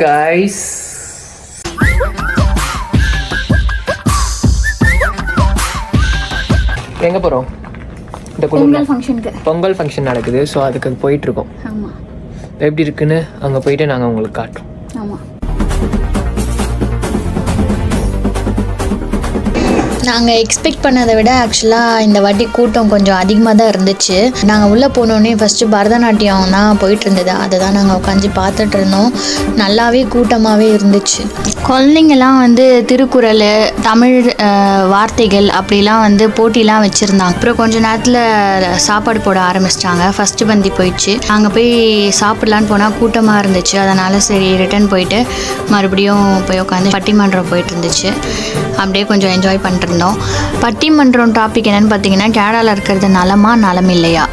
guys, எங்க போறோம்? இந்த பொங்கல் ஃபங்க்ஷன் நடக்குது. ஸோ அதுக்கு போயிட்டு இருக்கோம். எப்படி இருக்குன்னு அங்கே போயிட்டு நாங்கள் உங்களுக்கு காட்டுறோம். ஆமாம், நாங்கள் எக்ஸ்பெக்ட் பண்ணதை விட ஆக்சுவலாக இந்த வாட்டி கூட்டம் கொஞ்சம் அதிகமாக தான் இருந்துச்சு. நாங்கள் உள்ளே போனோடனே ஃபஸ்ட்டு பரதநாட்டியம் தான் போயிட்டு இருந்தது. அதை தான் நாங்கள் உட்காந்து பார்த்துட்டு இருந்தோம். நல்லாவே கூட்டமாகவே இருந்துச்சு. குழந்தைங்கள்லாம் வந்து திருக்குறள், தமிழ் வார்த்தைகள் அப்படிலாம் வந்து போட்டிலாம் வச்சுருந்தாங்க. அப்புறம் கொஞ்சம் நேரத்தில் சாப்பாடு போட ஆரம்பிச்சிட்டாங்க. ஃபஸ்ட்டு பந்தி போயிடுச்சு. நாங்கள் போய் சாப்பிட்லான்னு போனால் கூட்டமாக இருந்துச்சு. அதனால் சரி ரிட்டன் போயிட்டு மறுபடியும் போய் உட்காந்து பட்டிமன்றம் போயிட்டு இருந்துச்சு. அப்படியே கொஞ்சம் என்ஜாய் பண்ணிட்டு இருந்தோம். பட்டிமன்றம் டாபிக் என்னன்னு பார்த்தீங்கன்னா, கேரளாவில் இருக்கிறது நலமா நலம் இல்லையா.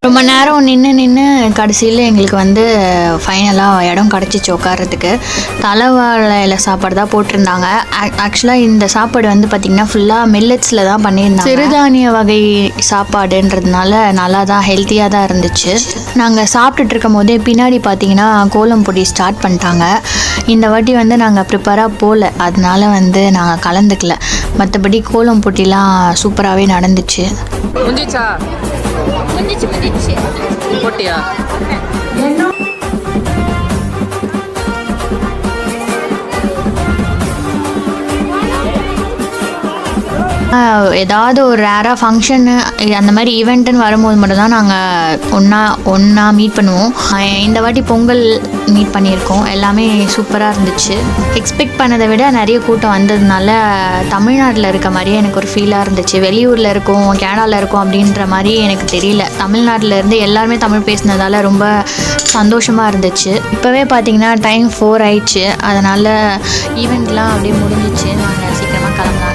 ரொம்ப நேரம் நின்று கடைசியில் எங்களுக்கு வந்து ஃபைனலாக இடம் கிடச்சிச்சு உட்காரத்துக்கு. தலைவாழையில் சாப்பாடு தான் போட்டிருந்தாங்க. ஆக்சுவலாக இந்த சாப்பாடு வந்து பார்த்திங்கன்னா ஃபுல்லாக மில்லட்ஸில் தான் பண்ணியிருந்தாங்க. சிறுதானிய வகை சாப்பாடுன்றதுனால நல்லா தான் ஹெல்த்தியாக தான் இருந்துச்சு. நாங்கள் சாப்பிட்டுட்டு இருக்கும் போதே பின்னாடி பார்த்திங்கன்னா கோலம் பொடி ஸ்டார்ட் பண்ணிட்டாங்க. இந்த வாட்டி வந்து நாங்கள் ப்ரிப்பராக போகல, அதனால வந்து நாங்கள் கலந்துக்கல. மற்றபடி கோலம் போட்டிலாம் சூப்பராகவே நடந்துச்சு. போட்டியா? ஏதாவது ஒரு ரேராக ஃபங்க்ஷனு அந்த மாதிரி ஈவெண்ட்டுன்னு வரும்போது மட்டும்தான் நாங்கள் ஒன்றா மீட் பண்ணுவோம். இந்த வாட்டி பொங்கல் மீட் பண்ணியிருக்கோம். எல்லாமே சூப்பராக இருந்துச்சு. எக்ஸ்பெக்ட் பண்ணதை விட நிறைய கூட்டம் வந்ததுனால தமிழ்நாட்டில் இருக்க மாதிரியே எனக்கு ஒரு ஃபீலாக இருந்துச்சு. வெளியூரில் இருக்கோம், கேரளாவில் இருக்கோம் அப்படின்ற மாதிரி எனக்கு தெரியல. தமிழ்நாட்டில் இருந்து எல்லாருமே தமிழ் பேசினதால ரொம்ப சந்தோஷமாக இருந்துச்சு. இப்போவே பார்த்தீங்கன்னா டைம் 4 ஆயிடுச்சு. அதனால் ஈவெண்ட்லாம் அப்படியே முடிஞ்சிச்சு. நாங்கள் சீக்கிரமாக கிளம்பலாம்.